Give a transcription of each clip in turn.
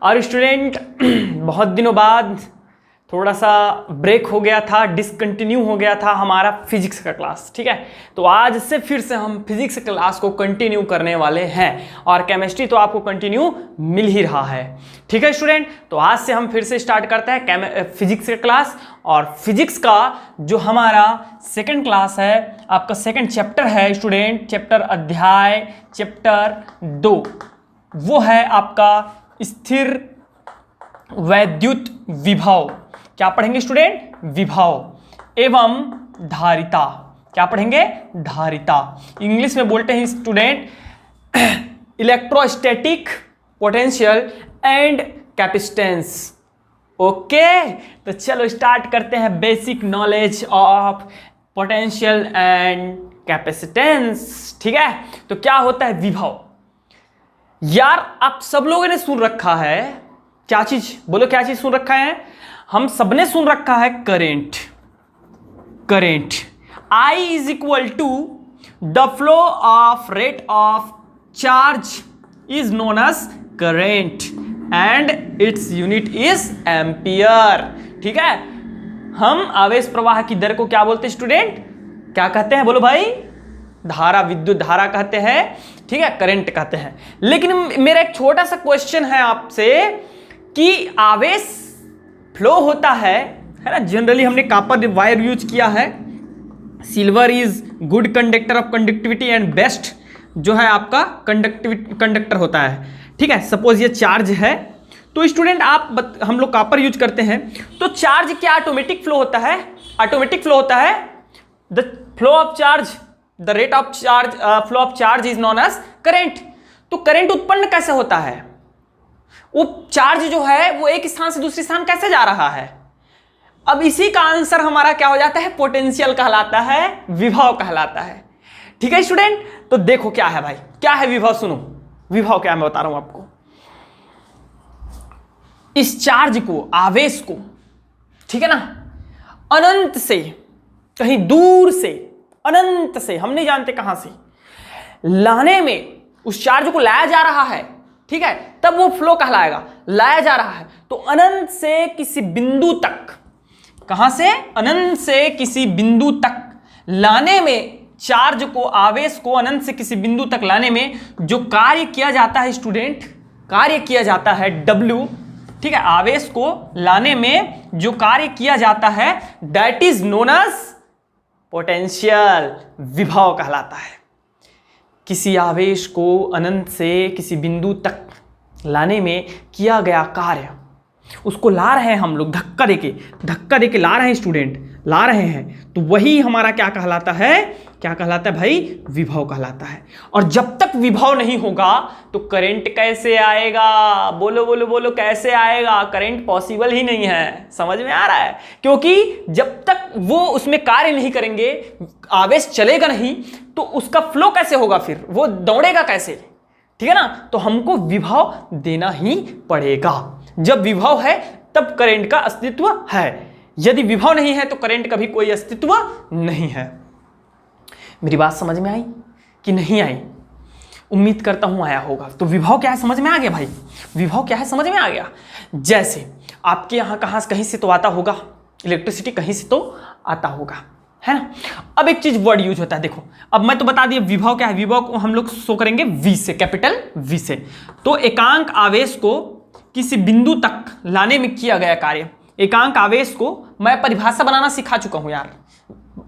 और स्टूडेंट बहुत दिनों बाद थोड़ा सा ब्रेक हो गया था, डिसकंटिन्यू हो गया था हमारा फिजिक्स का क्लास, ठीक है। तो आज से फिर से हम फिजिक्स क्लास को कंटिन्यू करने वाले हैं और केमिस्ट्री तो आपको कंटिन्यू मिल ही रहा है, ठीक है स्टूडेंट। तो आज से हम फिर से स्टार्ट करते हैं फिजिक्स का क्लास। और फिजिक्स का जो हमारा सेकंड क्लास है, आपका सेकंड चैप्टर है स्टूडेंट, चैप्टर 2, वो है आपका स्थिर वैद्युत विभव। क्या पढ़ेंगे स्टूडेंट? विभव एवं धारिता। क्या पढ़ेंगे? धारिता। इंग्लिश में बोलते हैं student electrostatic potential and capacitance. Okay, तो चलो स्टार्ट करते हैं basic knowledge of potential and capacitance, ठीक है। तो क्या होता है विभव? यार आप सब लोगों ने सुन रखा है, क्या चीज बोलो, क्या चीज सुन रखा है? हम सबने सुन रखा है current. I is equal to the flow of rate of charge is known as current and its unit is ampere, ठीक है। हम आवेश प्रवाह की दर को क्या बोलते हैं स्टूडेंट? क्या कहते हैं बोलो भाई? धारा, विद्युत धारा कहते हैं, ठीक है, करंट कहते हैं। लेकिन मेरा एक छोटा सा क्वेश्चन है आपसे कि आवेश फ्लो होता है ना, जनरली हमने कॉपर वायर यूज किया है। Silver is good conductor of conductivity and best जो है आपका कंडक्टर होता है, ठीक है। सपोज ये चार्ज है तो स्टूडेंट हम लोग कॉपर यूज करते हैं, तो चार्ज क्या ऑटोमेटिक फ्लो होता है? ऑटोमेटिक फ्लो होता है। The flow of charge, the rate of charge, flow of charge is known as current. तो करंट उत्पन्न कैसे होता है? वो चार्ज जो है वो एक स्थान से दूसरे स्थान कैसे जा रहा है? अब इसी का आंसर हमारा क्या हो जाता है? पोटेंशियल कहलाता है, विभव कहलाता है, ठीक है स्टूडेंट। तो देखो क्या है भाई, क्या है विभव? सुनो विभव क्या, मैं बता रहा हूं आपको। इस चार्ज को, आवेश को, ठीक है ना, अनंत से, कहीं दूर से, अनंत से, हम नहीं जानते कहां से लाने में, उस चार्ज को लाया जा रहा है, ठीक है, तब वो फ्लो कहलाएगा। लाया जा रहा है तो अनंत से किसी बिंदु तक, कहां से? अनंत से किसी बिंदु तक लाने में, चार्ज को, आवेश को अनंत से किसी बिंदु तक लाने में जो कार्य किया जाता है स्टूडेंट, कार्य किया जाता है W, ठीक है। आवेश को लाने में जो कार्य किया जाता है that is known as potential, विभव कहलाता है। किसी आवेश को अनंत से किसी बिंदु तक लाने में किया गया कार्य, उसको ला रहे हैं हम लोग, धक्का देके ला रहे हैं स्टूडेंट, ला रहे हैं, तो वही हमारा क्या कहलाता है? क्या कहलाता है भाई? विभव कहलाता है। और जब तक विभव नहीं होगा तो करंट कैसे आएगा? बोलो बोलो बोलो, कैसे आएगा? करंट पॉसिबल ही नहीं है, समझ में आ रहा है? क्योंकि जब तक वो उसमें कार्य नहीं करेंगे, आवेश चलेगा नहीं, तो उसका फ्लो कैसे होगा? फिर वो दौड़ेगा कैसे, ठीक है ना। तो हमको विभव देना ही पड़ेगा। जब विभव है तब करंट का अस्तित्व है, यदि विभव नहीं है तो करंट का भी कोई अस्तित्व नहीं है। मेरी बात समझ में आई कि नहीं आई? उम्मीद करता हूं आया होगा। तो विभव क्या है समझ में आ गया भाई? विभव क्या है समझ में आ गया? जैसे आपके यहां कहीं से तो आता होगा इलेक्ट्रिसिटी, कहीं से तो आता होगा, है ना। अब एक चीज वर्ड यूज होता है, देखो अब मैं तो बता दिया विभव क्या है। विभव को हम लोग शो करेंगे V से, कैपिटल V से। तो एकांक आवेश को किसी बिंदु तक लाने में किया गया कार्य, एकांक आवेश को मैं परिभाषा बनाना सिखा चुका हूं यार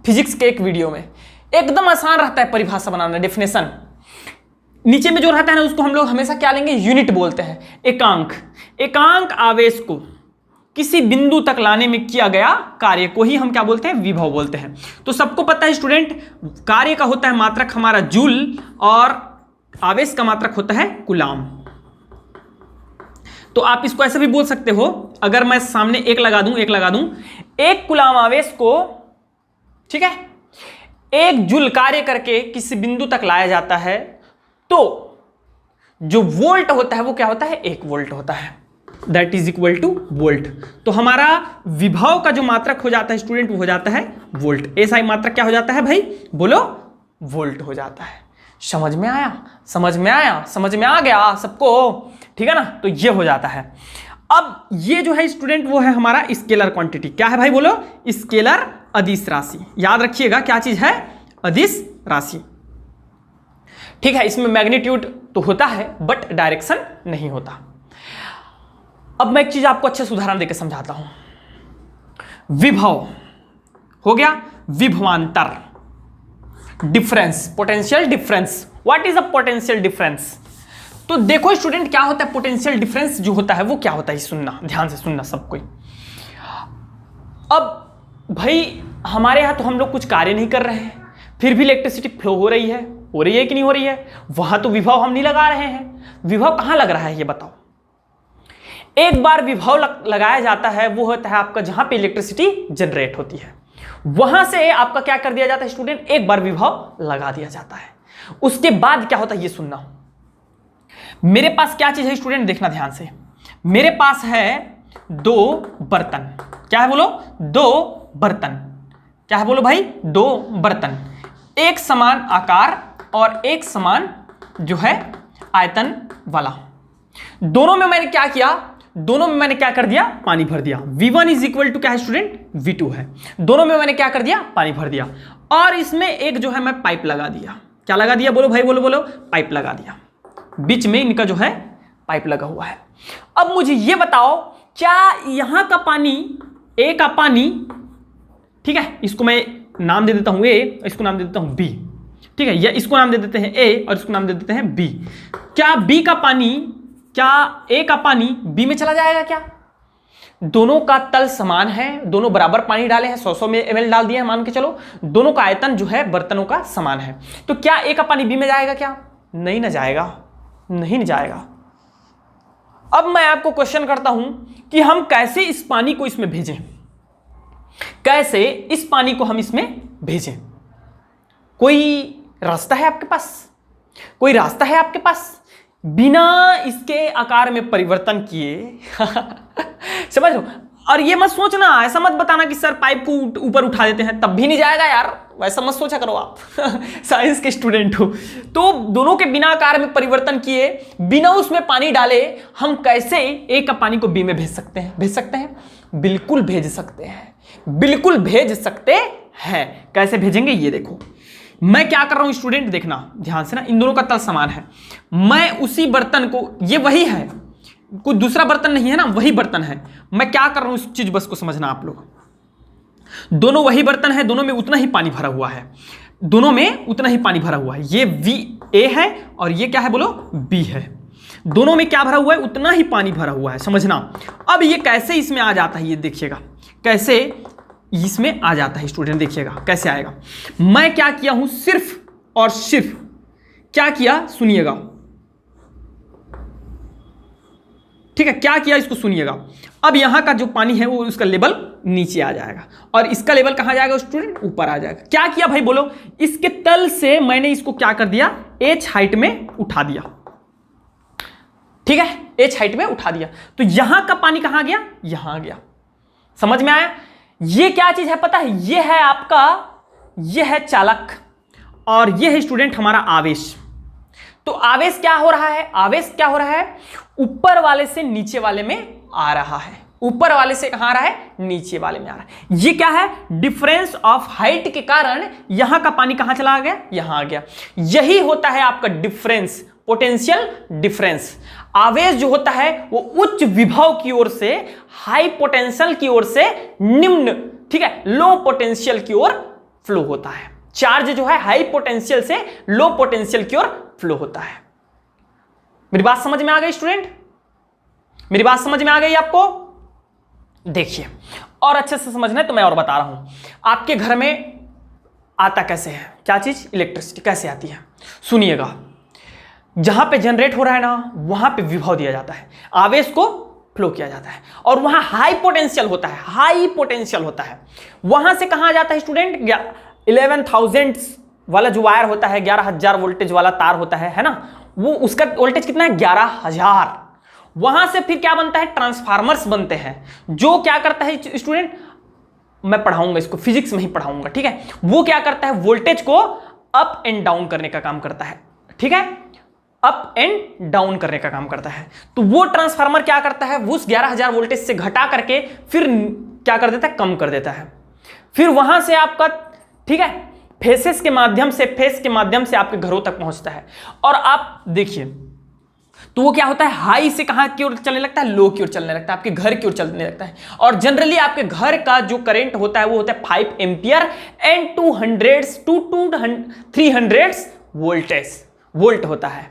फिजिक्स के एक वीडियो में। एकदम आसान रहता है परिभाषा बनाना, डेफिनेशन। नीचे में जो रहता है ना उसको हम लोग हमेशा क्या लेंगे? यूनिट बोलते हैं। एकांक आवेश को किसी बिंदु तक लाने में किया गया कार्य को ही हम क्या बोलते हैं? विभव बोलते हैं। तो सबको पता है स्टूडेंट, कार्य का होता है मात्रक हमारा जूल और आवेश का मात्रक होता है कूलाम। तो आप इसको ऐसे भी बोल सकते हो, अगर मैं सामने एक लगा दूं, एक कूलाम आवेश को, ठीक है, एक जूल कार्य करके किसी बिंदु तक लाया जाता है, तो जो वोल्ट होता है वो क्या होता है? 1 वोल्ट होता है, that is equal two volt. तो हमारा विभव का जो मात्रक हो जाता है स्टूडेंट वो हो जाता है वोल्ट। एसआई मात्रक क्या हो जाता है भाई? बोलो, वोल्ट हो जाता है। समझ में आया? समझ में आ गया सबको? ठीक है ना, तो ये हो जाता है। अब ये जो है स्टूडेंट वो है हमारा स्केलर क्वांटिटी। क्या है भाई बोलो? स्केलर अदिश राशि। याद रखिएगा क्या चीज है? अदिश राशि। ठीक है, इसमें मैग्नीट्यूड तो होता है बट डायरेक्शन नहीं होता। अब मैं एक चीज आपको अच्छे से उदाहरण देकर समझाता हूं। विभव हो गया, विभवांतर, difference, potential difference. What is a potential difference? तो देखो स्टूडेंट क्या होता है पोटेंशियल डिफरेंस जो होता है वो क्या होता है, सुनना ध्यान से सुनना सब कोई। अब भाई हमारे यहां तो हम लोग कुछ कार्य नहीं कर रहे हैं फिर भी इलेक्ट्रिसिटी फ्लो हो रही है कि नहीं हो रही है? वहां तो विभव हम नहीं लगा रहे हैं। विभव कहां लग रहा है ये बताओ? एक बार विभव लगाया जाता है वो होता है आपका जहां पे इलेक्ट्रिसिटी जनरेट होती है, वहां से आपका क्या कर दिया जाता है स्टूडेंट? एक बार विभव लगा दिया जाता है। उसके बाद क्या होता है ये सुनना। मेरे पास क्या चीज है स्टूडेंट, देखना ध्यान से। मेरे पास है दो बर्तन। क्या है बोलो? दो बर्तन। क्या है बोलो भाई? दो बर्तन, एक समान आकार और एक समान जो है आयतन वाला। दोनों में मैंने क्या किया? दोनों में मैंने क्या कर दिया? पानी भर दिया। V1 इज इक्वल टू क्या है स्टूडेंट? V2 है। दोनों में मैंने क्या कर दिया? पानी भर दिया। और इसमें एक जो है मैं पाइप लगा दिया। क्या लगा दिया? बोलो भाई, बोलो बोलो। पाइप लगा दिया। बीच में इनका जो है पाइप लगा हुआ है। अब मुझे ये बताओ, क्या यहां का पानी, ए का पानी, ठीक है, इसको मैं नाम दे देता हूं ए, इसको नाम दे देता हूं बी, ठीक है, या इसको नाम दे देते हैं ए और इसको नाम दे देते हैं बी। क्या बी का पानी, क्या ए का पानी बी में चला जाएगा? क्या दोनों का तल समान है, दोनों बराबर पानी डाले हैं, 100-100 ml डाल दिए हैं मान के चलो, दोनों का आयतन जो है बर्तनों का समान है, तो क्या ए का पानी बी में जाएगा? क्या नहीं ना जाएगा, नहीं ना जाएगा। अब मैं आपको क्वेश्चन करता हूं कि हम कैसे इस पानी को इसमें भेजें, कैसे इस पानी को हम इसमें भेजें? कोई रास्ता है आपके पास? कोई रास्ता है आपके पास बिना इसके आकार में परिवर्तन किए? समझ लो। और ये मत सोचना, ऐसा मत बताना कि सर पाइप को ऊपर उठा देते हैं, तब भी नहीं जाएगा यार, वैसा मत सोचा करो आप। साइंस के स्टूडेंट हो तो दोनों के बिना आकार में परिवर्तन किए, बिना उसमें पानी डाले हम कैसे ए का पानी को बी में भेज सकते हैं? भेज सकते हैं, बिल्कुल भेज सकते हैं, बिल्कुल भेज सकते हैं। कैसे भेजेंगे ये देखो। मैं क्या कर रहा हूं स्टूडेंट, देखना ध्यान से ना, इन दोनों का तल समान है। मैं उसी बर्तन को, ये वही है, कोई दूसरा बर्तन नहीं है ना, वही बर्तन है। मैं क्या कर रहा हूं इस चीज बस को समझना आप लोग। दोनों वही बर्तन है, दोनों में उतना ही पानी भरा हुआ है, दोनों में उतना ही पानी भरा हुआ है। ये वी ए है और ये क्या है बोलो? बी है। दोनों में क्या भरा हुआ है? उतना ही पानी भरा हुआ है, समझना। अब ये कैसे इसमें आ जाता है ये देखिएगा, कैसे इसमें आ जाता है स्टूडेंट, देखिएगा कैसे आएगा। मैं क्या किया हूं, सिर्फ और सिर्फ क्या किया सुनिएगा, ठीक है, क्या किया इसको सुनिएगा। अब यहां का जो पानी है वो उसका लेवल नीचे आ जाएगा और इसका लेवल कहां जाएगा स्टूडेंट? ऊपर आ जाएगा। क्या किया भाई बोलो? इसके तल से मैंने इसको क्या कर दिया? एच हाइट में उठा दिया, ठीक है, एच हाइट में उठा दिया। तो यहां का पानी कहां गया? यहां गया। समझ में आया? ये क्या चीज है पता है? ये है आपका, ये है चालक और ये है स्टूडेंट हमारा आवेश। तो आवेश क्या हो रहा है? आवेश क्या हो रहा है? ऊपर वाले से नीचे वाले में आ रहा है। ऊपर वाले से कहां आ रहा है? नीचे वाले में आ रहा है। ये क्या है? डिफरेंस ऑफ हाइट के कारण यहां का पानी कहां चला गया? यहां आ गया। यही होता है आपका डिफरेंस, पोटेंशियल डिफरेंस। आवेश जो होता है वो उच्च विभव की ओर से हाई पोटेंशियल की ओर से निम्न, ठीक है, लो पोटेंशियल की ओर फ्लो होता है। चार्ज जो है हाई पोटेंशियल से लो पोटेंशियल की ओर फ्लो होता है। मेरी बात समझ में आ गई स्टूडेंट? मेरी बात समझ में आ गई आपको? देखिए और अच्छे से समझना है तो मैं और बता रहा हूं। आपके घर में आता कैसे है? क्या चीज? इलेक्ट्रिसिटी कैसे आती है? सुनिएगा। जहां पे जनरेट हो रहा है ना, वहां पे विभव दिया जाता है, आवेश को फ्लो किया जाता है और वहां हाई पोटेंशियल होता है, हाई पोटेंशियल होता है। वहां से कहां जाता है स्टूडेंट? 11,000 वाला जो वायर होता है, 11,000 वोल्टेज वाला तार होता है ना, वो उसका वोल्टेज कितना है? 11,000। वहां से फिर क्या बनता है? ट्रांसफार्मर्स बनते हैं। जो क्या करता है स्टूडेंट, मैं पढ़ाऊंगा इसको, फिजिक्स में ही पढ़ाऊंगा, ठीक है। वो क्या करता है? वोल्टेज को अप एंड डाउन करने का काम करता है, ठीक है। अप एंड डाउन करने का काम करता है। तो वो ट्रांसफार्मर क्या करता है, वो उस 11,000 वोल्टेज से घटा करके फिर क्या कर देता है, कम कर देता है। फिर वहां से आपका, ठीक है, फेस के माध्यम से आपके घरों तक पहुंचता है। और आप देखिए तो वो क्या होता है, हाई से कहां की ओर चलने लगता है, लो की ओर चलने लगता है, आपके घर की ओर चलने लगता है। और जनरली आपके घर का जो करंट होता है वो होता है 5 एम्पियर एंड 300 वोल्ट होता है।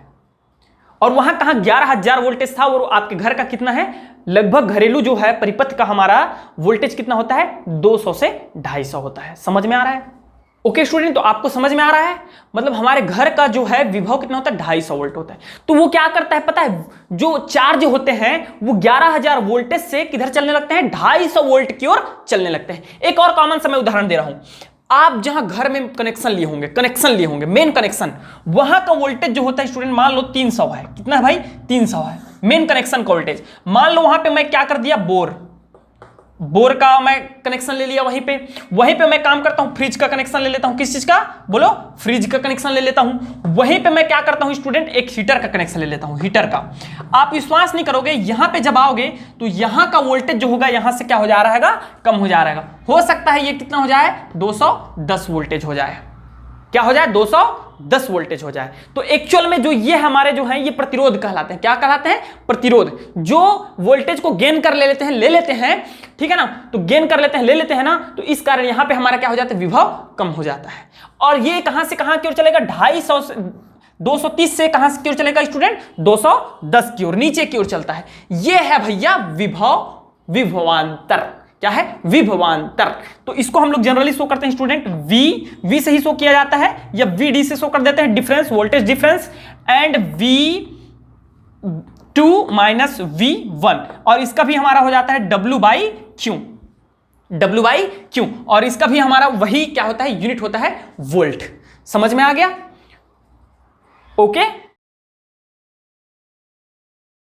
और वहां कहां 11,000 वोल्टेज था, और आपके घर का कितना है, लगभग घरेलू जो है परिपथ का हमारा वोल्टेज कितना होता है, 200 से 250 होता है। समझ में आ रहा है? ओके स्टूडेंट, तो आपको समझ में आ रहा है, मतलब हमारे घर का जो है विभव कितना होता है, 250 वोल्ट होता है। तो वो क्या करता है पता है, जो चार्ज होते हैं वो 11,000 वोल्टेज से किधर चलने लगते हैं, 250 वोल्ट की ओर चलने लगते हैं। एक और कॉमन सा मैं उदाहरण दे रहा हूं, आप जहां घर में कनेक्शन लिए होंगे मेन कनेक्शन, वहां का वोल्टेज जो होता है स्टूडेंट, मान लो 300 है। कितना है भाई, 300 है मेन कनेक्शन का वोल्टेज। मान लो वहां पे मैं क्या कर दिया, बोर का मैं कनेक्शन ले लिया, वहीं पे मैं काम करता हूं, फ्रिज का कनेक्शन ले लेता हूं। किस चीज का, बोलो, फ्रिज का कनेक्शन ले लेता हूं। वहीं पे मैं क्या करता हूं स्टूडेंट, एक हीटर का कनेक्शन ले लेता हूं, हीटर का। आप विश्वास नहीं करोगे, यहां पे जब आओगे तो यहां का वोल्टेज जो होगा यहां से क्या हो जा रहा है, कम हो जा रहा है। हो सकता है ये कितना हो जाए, 210 वोल्टेज हो जाए। क्या हो जाए, 210 वोल्टेज हो जाए। तो एक्चुअल में जो ये हमारे जो है ये प्रतिरोध कहलाते हैं। क्या कहलाते हैं, प्रतिरोध। जो वोल्टेज को गेन कर ले लेते हैं, ठीक है ना, तो गेन कर लेते हैं, ले लेते हैं ना, तो इस कारण यहां पे हमारा क्या हो जाता है, विभव कम हो जाता है। और ये कहां से कहां की ओर चलेगा, 230 से कहां की ओर चलेगा स्टूडेंट, 210 की ओर, नीचे की ओर चलता है। ये है भैया विभवांतर। क्या है, विभवांतर। तो इसको हम लोग जनरली शो करते हैं स्टूडेंट वी से ही शो किया जाता है, या VD से शो कर देते हैं, difference, voltage difference, and V2 minus V1। और इसका भी हमारा हो जाता है W/Q, और इसका भी हमारा वही क्या होता है, यूनिट होता है वोल्ट। समझ में आ गया? ओके।